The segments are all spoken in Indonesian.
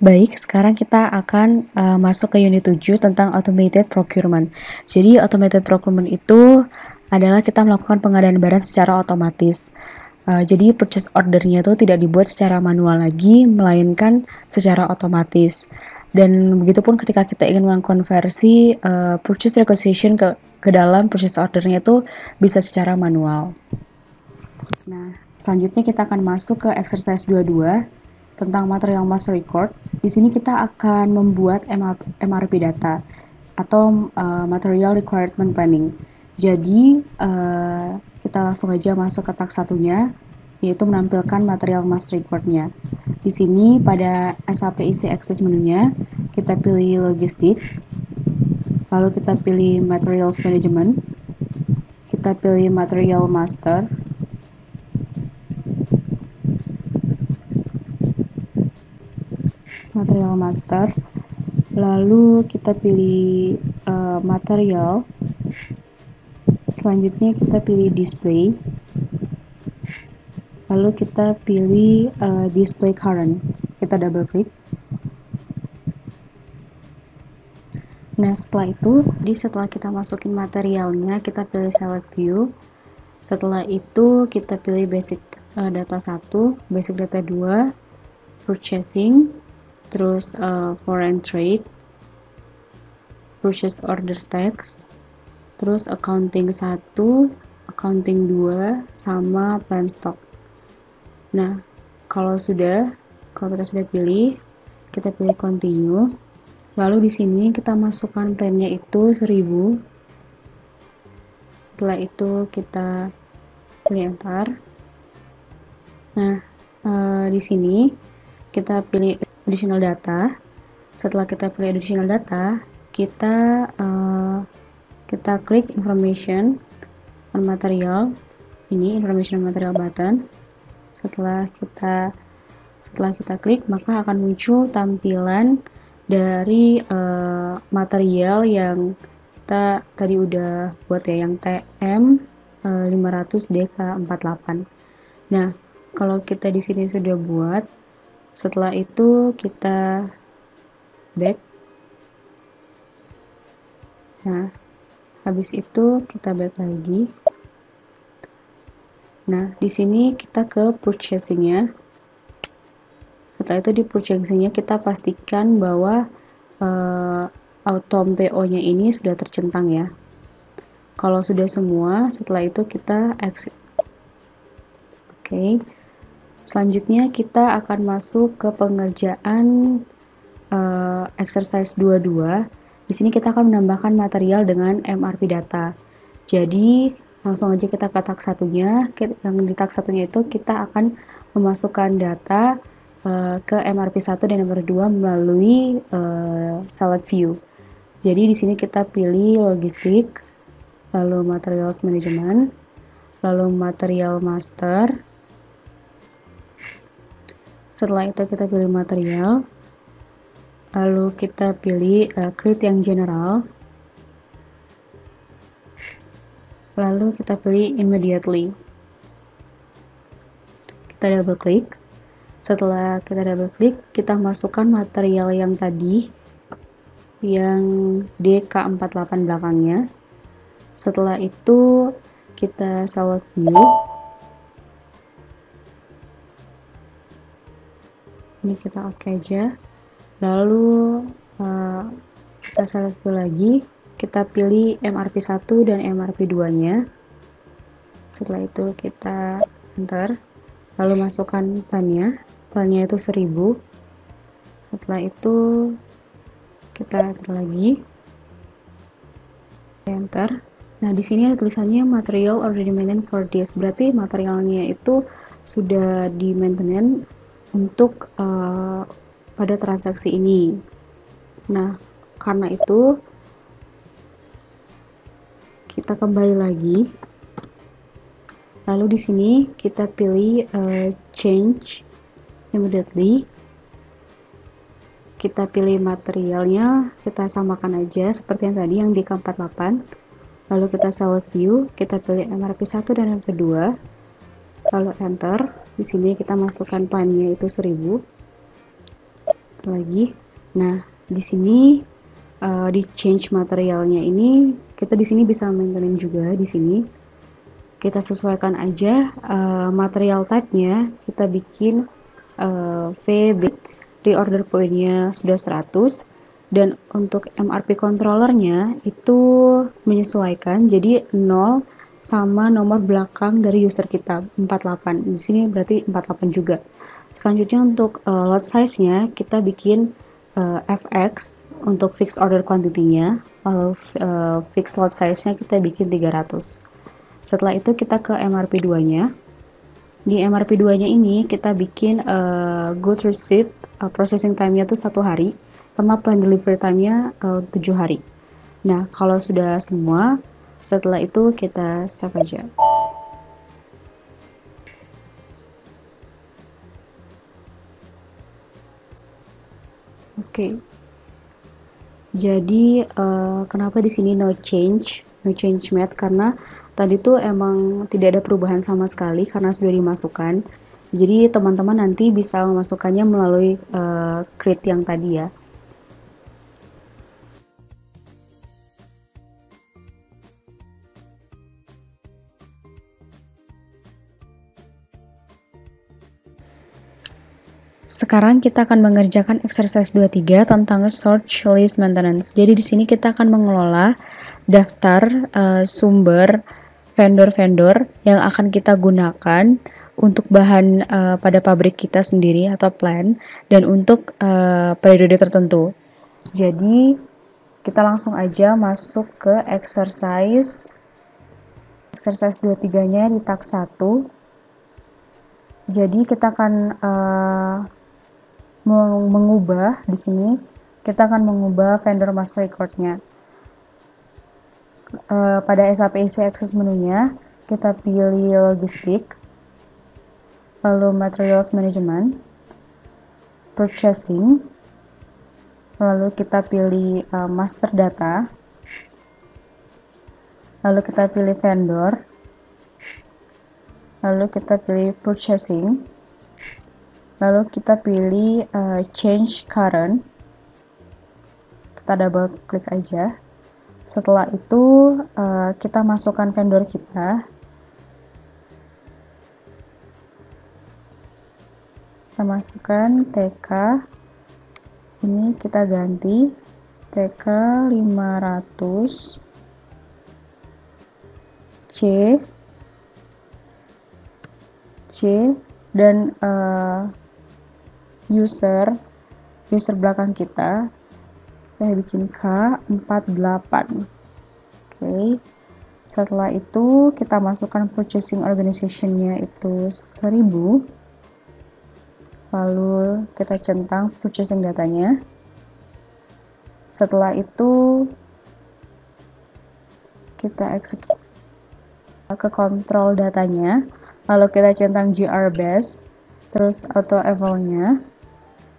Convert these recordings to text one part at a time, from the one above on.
Baik, sekarang kita akan masuk ke unit 7 tentang automated procurement. Jadi automated procurement itu adalah kita melakukan pengadaan barang secara otomatis. Jadi purchase order-nya itu tidak dibuat secara manual lagi, melainkan secara otomatis. Dan begitupun ketika kita ingin mengkonversi purchase requisition ke dalam purchase order-nya itu bisa secara manual. Nah, selanjutnya kita akan masuk ke exercise 22 tentang material master record. Di sini kita akan membuat MRP data atau material requirement planning. Jadi kita langsung aja masuk ke task satunya, yaitu menampilkan material master record-nya. Di sini pada SAP isi access menunya kita pilih logistik, lalu kita pilih materials management, kita pilih material master, lalu kita pilih material, selanjutnya kita pilih display, lalu kita pilih display current, kita double klik. Nah setelah itu, setelah kita masukin materialnya, kita pilih select view. Setelah itu kita pilih basic data 1, basic data 2, purchasing, terus foreign trade, purchase order tax, terus accounting 1, accounting 2, sama plan stock. Nah, kalau kita sudah pilih, kita pilih continue. Lalu di sini kita masukkan plannya itu 1000. Setelah itu kita pilih enter. Nah, di sini kita pilih additional data. Setelah kita pilih additional data, kita klik information on material. Ini information on material button. Setelah kita klik, maka akan muncul tampilan dari material yang kita tadi udah buat ya, yang TM 500DK48. Nah, kalau kita di sini sudah buat, setelah itu kita back. Nah, habis itu kita back lagi. Nah, di sini kita ke purchasing-nya. Setelah itu di purchasing-nya kita pastikan bahwa auto PO-nya ini sudah tercentang ya. Kalau sudah semua, setelah itu kita exit. Oke. Selanjutnya kita akan masuk ke pengerjaan exercise 22. Di sini kita akan menambahkan material dengan MRP data. Jadi langsung aja kita ke task satunya. Yang di task satunya itu kita akan memasukkan data ke MRP 1 dan MRP 2 melalui select view. Jadi di sini kita pilih logistik, lalu materials management, lalu material master. Setelah itu kita pilih material, lalu kita pilih create yang general, lalu kita pilih immediately. Kita double klik. Setelah kita double klik, kita masukkan material yang tadi, yang DK48 belakangnya. Setelah itu kita select view. Ini kita oke aja. Lalu kita select view lagi, kita pilih MRP 1 dan MRP 2 nya. Setelah itu kita enter, lalu masukkan plannya itu 1000. Setelah itu kita enter lagi, enter. Nah, di sini ada tulisannya material already maintained for this. Berarti materialnya itu sudah di maintenance untuk pada transaksi ini. Nah, karena itu kita kembali lagi. Lalu di sini kita pilih change immediately. Kita pilih materialnya, kita samakan aja seperti yang tadi, yang di K48. Lalu kita select view, kita pilih MRP 1 dan MRP 2. Lalu enter. Di sini kita masukkan plannya itu 1000. lagi. Nah, di sini di change materialnya ini kita di sini bisa maintain juga di sini. Kita sesuaikan aja material type-nya, kita bikin VB, reorder point-nya sudah 100, dan untuk MRP controllernya itu menyesuaikan, jadi 0 sama nomor belakang dari user kita 48. Di sini berarti 48 juga. Selanjutnya untuk lot size-nya kita bikin FX untuk fixed order quantity-nya, lalu fixed lot size-nya kita bikin 300. Setelah itu kita ke MRP2-nya. Di MRP2-nya ini kita bikin good receipt, processing time-nya tuh 1 hari, sama plan delivery time-nya 7 hari. Nah, kalau sudah semua, setelah itu kita save aja. Oke. Jadi kenapa di sini no change made, karena tadi tuh emang tidak ada perubahan sama sekali karena sudah dimasukkan. Jadi teman-teman nanti bisa memasukkannya melalui create yang tadi ya. Sekarang kita akan mengerjakan exercise 23 tentang search list maintenance. Jadi di sini kita akan mengelola daftar sumber vendor-vendor yang akan kita gunakan untuk bahan pada pabrik kita sendiri atau plan, dan untuk periode tertentu. Jadi kita langsung aja masuk ke exercise 23-nya di tab 1. Jadi kita akan mengubah di sini, kita akan mengubah vendor master record-nya. Pada SAP EC Access menunya, kita pilih logistik, lalu materials management, purchasing, lalu kita pilih master data, lalu kita pilih vendor, lalu kita pilih purchasing, lalu kita pilih change current, kita double klik aja. Setelah itu kita masukkan vendor kita, masukkan TK, ini kita ganti TK 500 C dan user belakang kita bikin K48. Oke. Setelah itu kita masukkan purchasing organization-nya itu 1000. Lalu kita centang purchasing datanya. Setelah itu kita execute ke control datanya. Lalu kita centang GR base, terus auto eval-nya.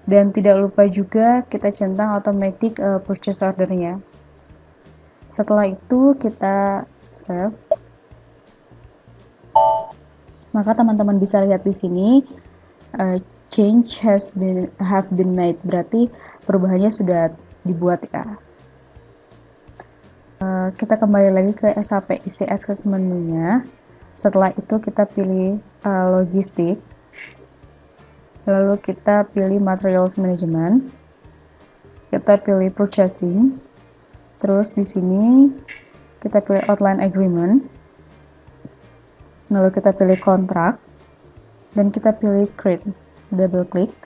Dan tidak lupa juga kita centang automatic purchase order-nya. Setelah itu kita save. Maka teman-teman bisa lihat di sini change have been made, berarti perubahannya sudah dibuat ya. Kita kembali lagi ke SAP EC Access menunya. Setelah itu kita pilih logistik. Lalu kita pilih materials management, kita pilih purchasing, terus di sini kita pilih outline agreement, lalu kita pilih kontrak, dan kita pilih create, double klik.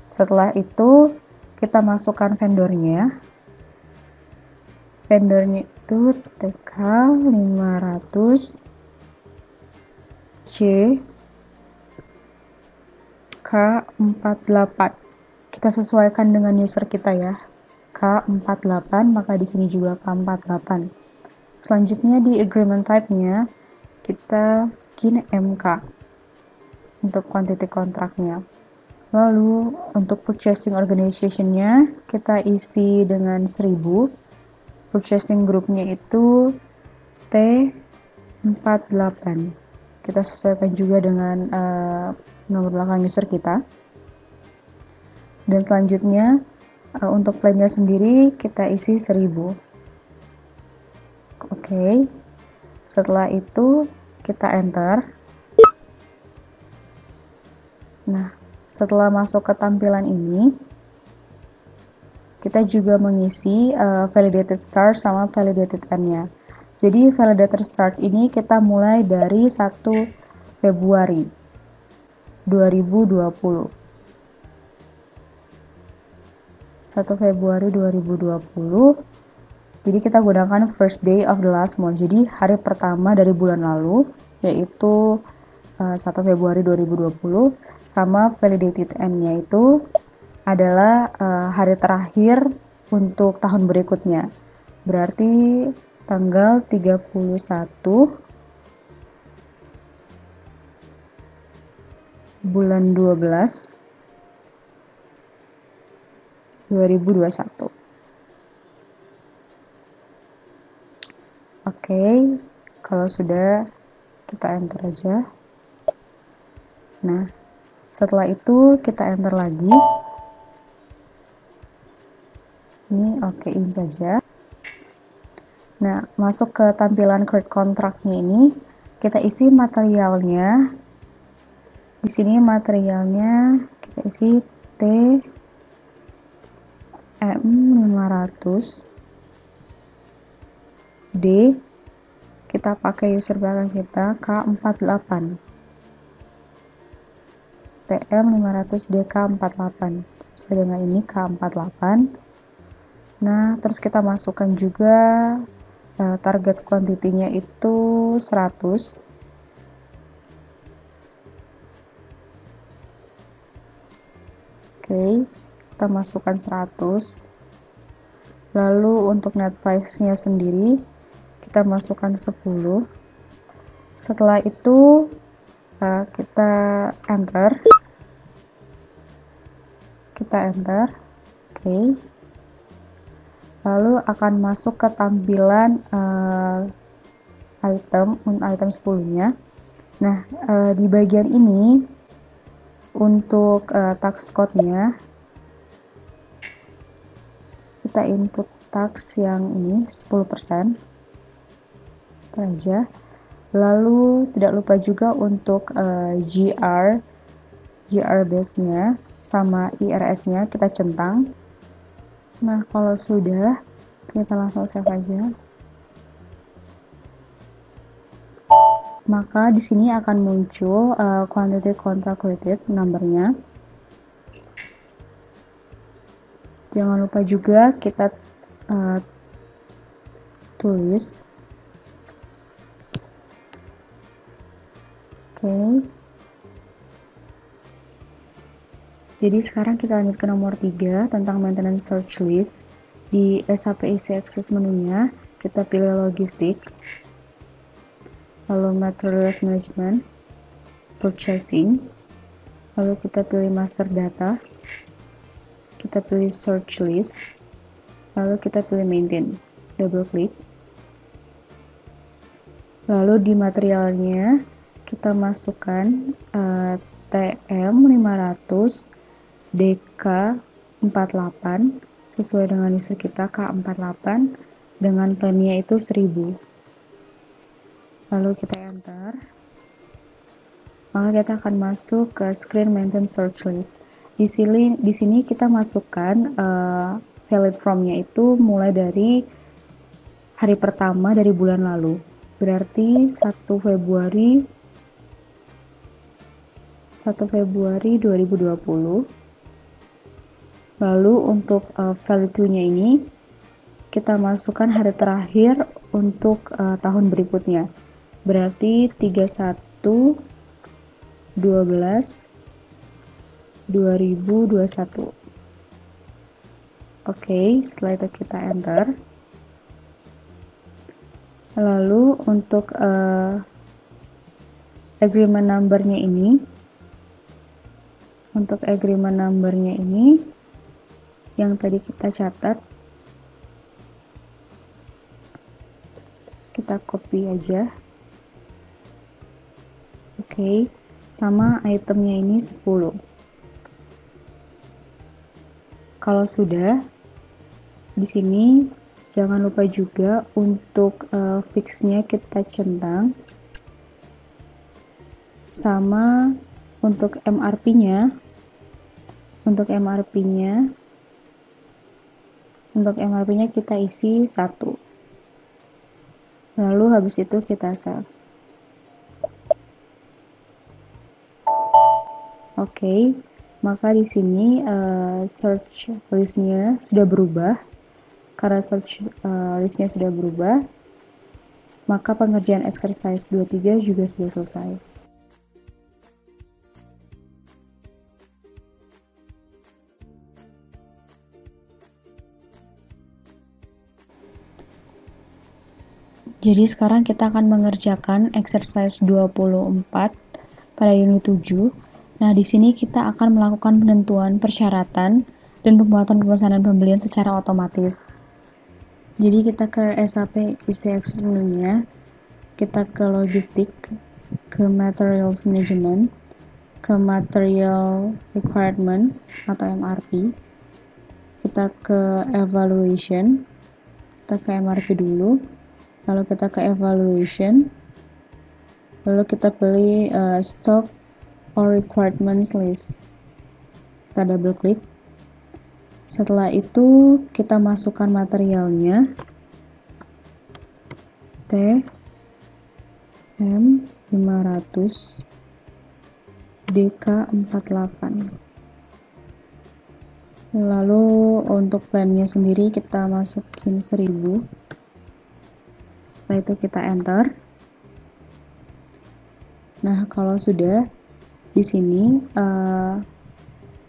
Setelah itu kita masukkan vendornya itu TK 500 C K48. Kita sesuaikan dengan user kita ya. K48, maka di sini juga K48. Selanjutnya di agreement type-nya kita bikin MK untuk quantity kontraknya. Lalu untuk purchasing organization-nya kita isi dengan 1000. Purchasing group-nya itu T48. Kita sesuaikan juga dengan nomor belakang user kita. Dan selanjutnya untuk plannya sendiri kita isi 1000. Oke. Setelah itu kita enter. Nah, setelah masuk ke tampilan ini, kita juga mengisi validated start sama validated end-nya. Jadi validated start ini kita mulai dari 1 Februari 2020. 1 Februari 2020. Jadi kita gunakan first day of the last month. Jadi hari pertama dari bulan lalu, yaitu 1 Februari 2020, sama validated end-nya itu adalah hari terakhir untuk tahun berikutnya. Berarti tanggal 31 bulan 12 2021. Oke, kalau sudah kita enter aja. Nah, setelah itu kita enter lagi. Ini okein saja. Nah, masuk ke tampilan create contract-nya ini, kita isi materialnya. Di sini materialnya kita isi TM500 D, kita pakai user belakang kita K48. TM500D K48 sesuai dengan ini K48. Nah, terus kita masukkan juga target quantity-nya itu 100. Oke, kita masukkan 100. Lalu untuk net price-nya sendiri kita masukkan 10. Setelah itu kita enter. Oke. Lalu akan masuk ke tampilan item 10-nya. Nah, di bagian ini untuk tax code-nya kita input tax yang ini 10% aja. Lalu tidak lupa juga untuk GR base-nya sama IRS-nya kita centang. Nah, kalau sudah, kita langsung save aja. Maka di sini akan muncul quantity contract created number-nya. Jangan lupa juga kita tulis. Oke. Jadi sekarang kita lanjut ke nomor 3 tentang maintenance search list. Di SAP EC Access menunya, kita pilih logistik, lalu materials management, purchasing, lalu kita pilih master data, kita pilih search list, lalu kita pilih maintain, double klik. Lalu di materialnya kita masukkan TM500 DK48 sesuai dengan user kita K48 dengan plan-nya itu 1000. Lalu kita enter. Maka kita akan masuk ke screen maintenance search list. Di sini kita masukkan valid from-nya itu mulai dari hari pertama dari bulan lalu. Berarti 1 Februari 2020. Lalu untuk valid to-nya ini kita masukkan hari terakhir untuk tahun berikutnya. Berarti 31/12/2021. Oke, setelah itu kita enter. Lalu untuk agreement number-nya ini, yang tadi kita catat, kita copy aja. Oke, sama itemnya ini 10. Kalau sudah, di sini jangan lupa juga untuk fixnya kita centang, sama untuk MRP-nya. Untuk MRP-nya kita isi 1. Lalu habis itu kita save. Oke, maka di sini search listnya sudah berubah. Karena search listnya sudah berubah, maka pengerjaan exercise 23 juga sudah selesai. Jadi sekarang kita akan mengerjakan exercise 24 pada unit 7. Nah, di sini kita akan melakukan penentuan persyaratan dan pembuatan pemesanan pembelian secara otomatis. Jadi kita ke SAP isi Access menunya, kita ke logistik, ke materials management, ke material requirement atau MRP, kita ke evaluation, kita ke MRP dulu, lalu kita ke evaluation, lalu kita pilih stock or requirements list, kita double klik. Setelah itu kita masukkan materialnya, TM500 DK48. Lalu untuk plannya sendiri kita masukin 1000. Setelah itu kita enter. Nah, kalau sudah, di sini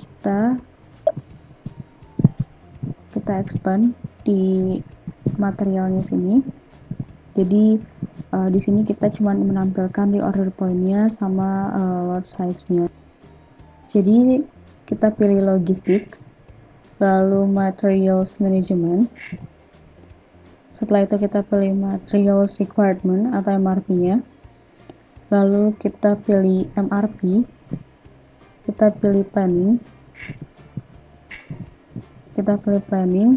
kita expand di materialnya sini. Jadi di sini kita cuma menampilkan di order point-nya sama lot size-nya. Jadi kita pilih logistik, lalu materials management. Setelah itu kita pilih materials requirement atau MRP-nya. Lalu kita pilih MRP. Kita pilih planning.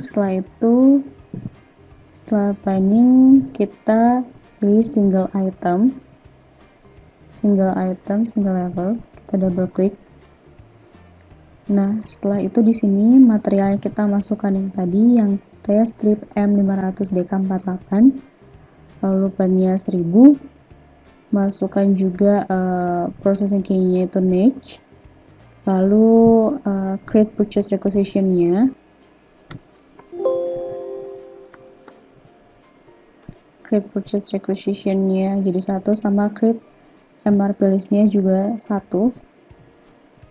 Setelah itu, setelah planning kita pilih single level, kita double klik. Nah, setelah itu di sini materialnya kita masukkan yang tadi, yang strip M500 DK48, lalu plannya 1000, masukkan juga processing key-nya itu niche, lalu create purchase requisition-nya, jadi 1, sama create MRP list-nya juga 1.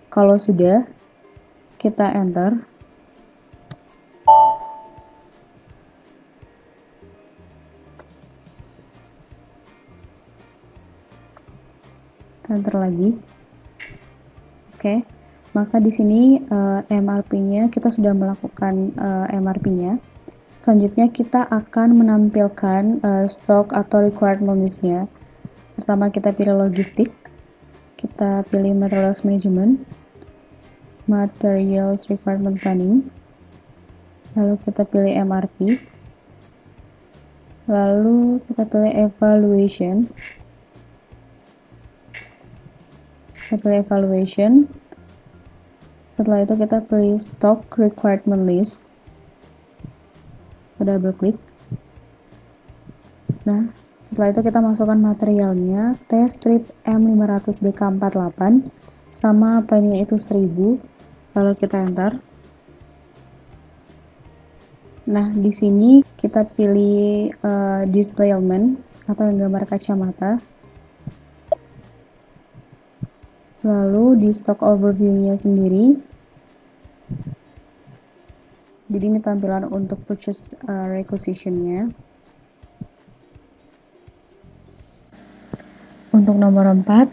Kalau sudah, kita enter. Enter lagi. Oke. Maka di sini MRP-nya kita sudah melakukan MRP-nya. Selanjutnya kita akan menampilkan stock atau requirement list-nya. Pertama kita pilih logistik, kita pilih materials management, materials requirement planning, lalu kita pilih MRP, lalu kita pilih evaluation, setelah itu kita pilih stock requirement list, kita double klik. Nah, setelah itu kita masukkan materialnya, T-strip M500 DK48 sama plannya itu 1000, lalu kita enter. Nah, di sini kita pilih display element atau gambar kacamata. Lalu di stock overview-nya sendiri, jadi ini tampilan untuk purchase requisition-nya. Untuk nomor 4,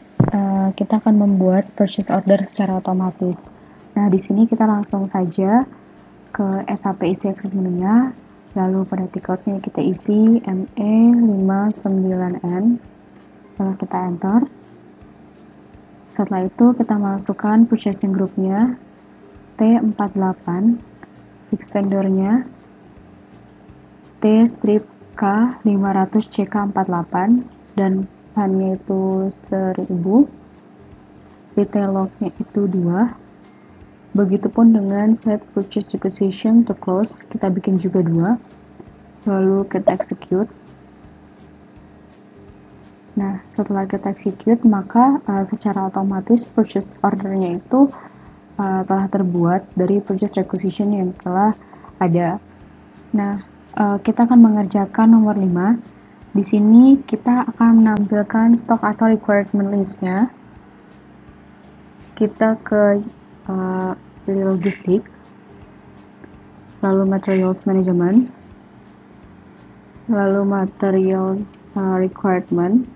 kita akan membuat purchase order secara otomatis. Nah, di sini kita langsung saja ke SAP isi Access menunya, lalu pada ticketnya kita isi ME59N, lalu kita enter. Setelah itu kita masukkan purchasing groupnya T48, fix vendornya T strip K 500 CK48 dan bahannya itu 1000, retail lognya itu 2. Begitupun dengan set purchase requisition to close, kita bikin juga 2, lalu kita execute. Nah, setelah kita execute, maka secara otomatis purchase ordernya itu telah terbuat dari purchase requisition yang telah ada. Nah, kita akan mengerjakan nomor 5. Di sini kita akan menampilkan stok atau requirement list-nya. Kita ke pilih logistik, lalu materials management, lalu materials requirement.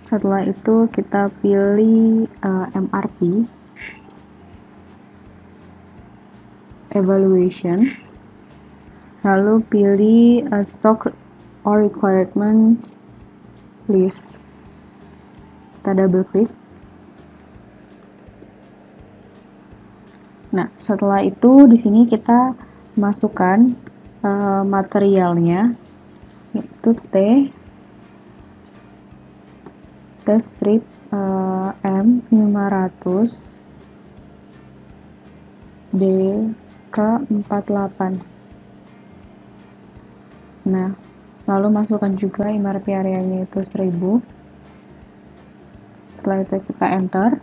Setelah itu kita pilih MRP, evaluation, lalu pilih stock or requirement list. Kita double klik. Nah, setelah itu di sini kita masukkan materialnya, yaitu T strip M500 DK48. Nah, lalu masukkan juga MRP areanya itu 1000. Setelah itu kita enter.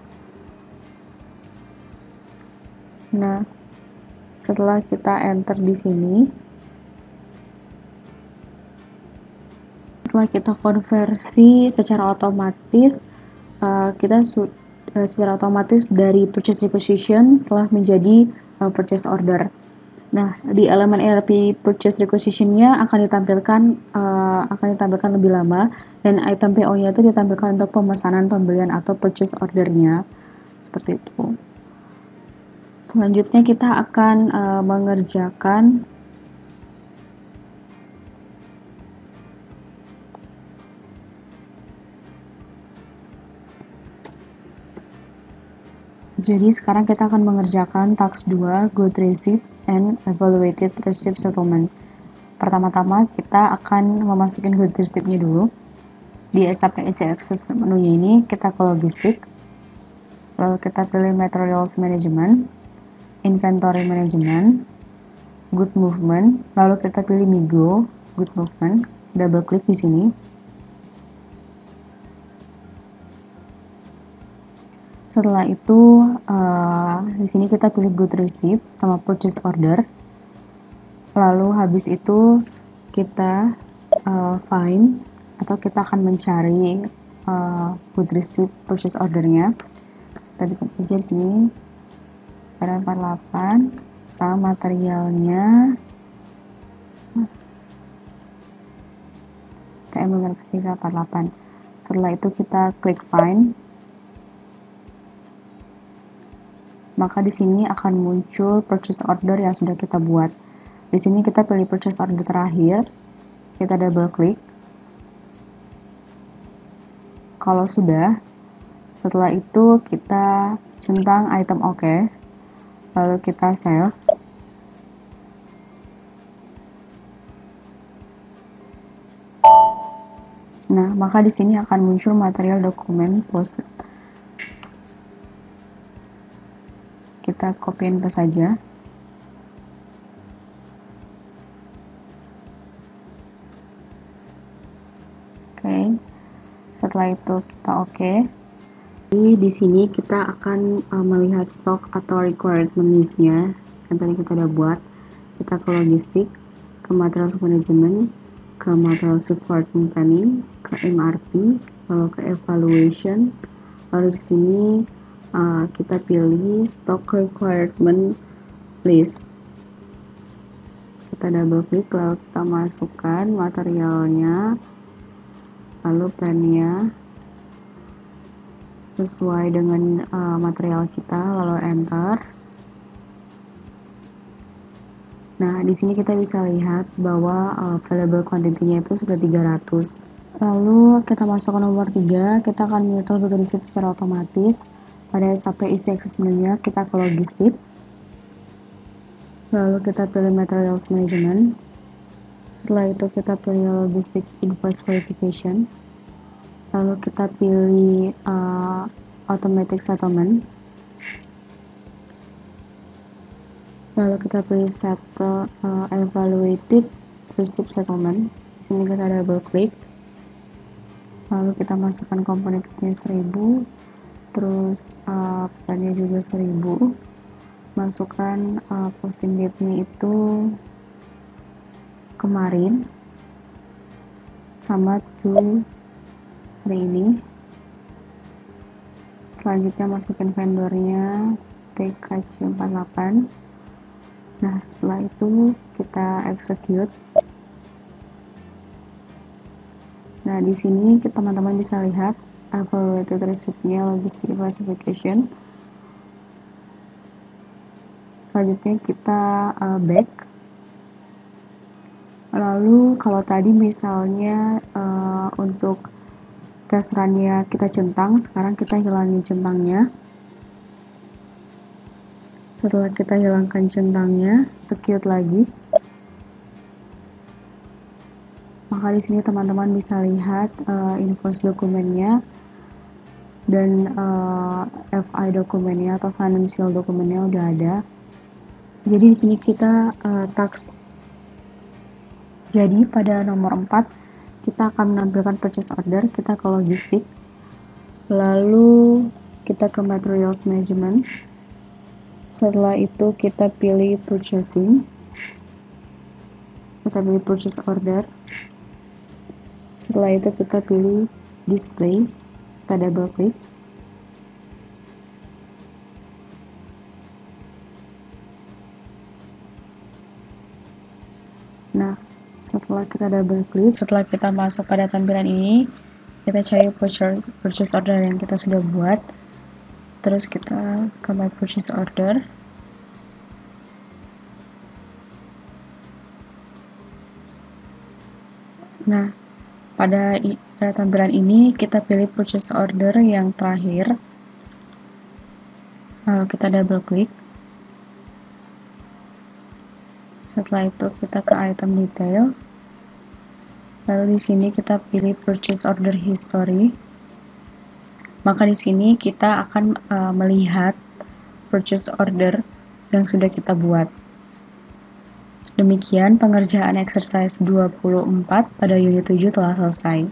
Nah, setelah kita enter di sini, setelah kita konversi secara otomatis, secara otomatis dari purchase requisition telah menjadi purchase order. Nah, di elemen ERP purchase requisition-nya akan ditampilkan lebih lama, dan item PO-nya itu ditampilkan untuk pemesanan, pembelian atau purchase order-nya. Seperti itu. Selanjutnya kita akan mengerjakan sekarang kita akan mengerjakan task 2, good receipt and evaluated receipt settlement. Pertama-tama kita akan memasukin good receipt-nya dulu. Di SAP Easy Access menunya ini kita ke logistik, lalu kita pilih materials management, inventory management, good movement, lalu kita pilih Migo, good movement, double klik di sini. Setelah itu di sini kita pilih good receipt sama purchase order. Lalu habis itu kita find atau kita akan mencari good receipt purchase ordernya. Kita bikin aja di sini. Ada 48 sama materialnya TM500 Setelah itu kita klik find, maka di sini akan muncul purchase order yang sudah kita buat. Di sini kita pilih purchase order terakhir, kita double klik. Kalau sudah, setelah itu kita centang item OK. Lalu kita save. Nah, maka di sini akan muncul material dokumen posted. Kita copy and paste saja. Oke. Setelah itu kita oke. Di sini kita akan melihat stok atau requirement list-nya yang tadi kita udah buat. Kita ke logistik, ke materials management, ke materials requirement planning, ke MRP, lalu ke evaluation. Lalu di sini kita pilih stock requirement list. Kita double klik, lalu kita masukkan materialnya, lalu plan-nya sesuai dengan material kita, lalu enter. Nah, di sini kita bisa lihat bahwa available quantity-nya itu sudah 300. Lalu kita masuk ke nomor 3, kita akan menyetor good receipt secara otomatis. Pada SAP Easy Access menu-nya kita ke logistik, Lalu kita pilih materials management. Setelah itu kita pilih logistic invoice verification. Lalu kita pilih automatic settlement. Lalu kita pilih settle evaluated receipt settlement. Di sini kita double klik. Lalu kita masukkan komponen kitnya 1000, terus pesannya juga 1000. Masukkan posting date-nya itu kemarin sama to hari ini. Selanjutnya masukin vendornya TKC48. Nah, setelah itu kita execute. Nah, di sini teman-teman bisa lihat evaluated receipt-nya logistic classification. Selanjutnya kita back. Lalu kalau tadi misalnya untuk tes run-nya kita centang, sekarang kita hilangin centangnya. Setelah kita hilangkan centangnya, execute lagi. Maka di sini teman-teman bisa lihat invoice dokumennya dan FI dokumennya atau financial dokumennya udah ada. Jadi di sini kita tax. Jadi pada nomor 4 kita akan menampilkan purchase order. Kita ke logistik, lalu kita ke materials management. Setelah itu kita pilih purchasing, kita pilih purchase order. Setelah itu kita pilih display, kita double klik. Nah, setelah kita double klik, setelah kita masuk pada tampilan ini, kita cari purchase order yang kita sudah buat. Terus kita ke my purchase order. Nah, pada tampilan ini kita pilih purchase order yang terakhir. Lalu kita double klik. Setelah itu kita ke item detail. Lalu di sini kita pilih purchase order history. Maka di sini kita akan melihat purchase order yang sudah kita buat. Demikian pengerjaan exercise 24 pada unit 7 telah selesai.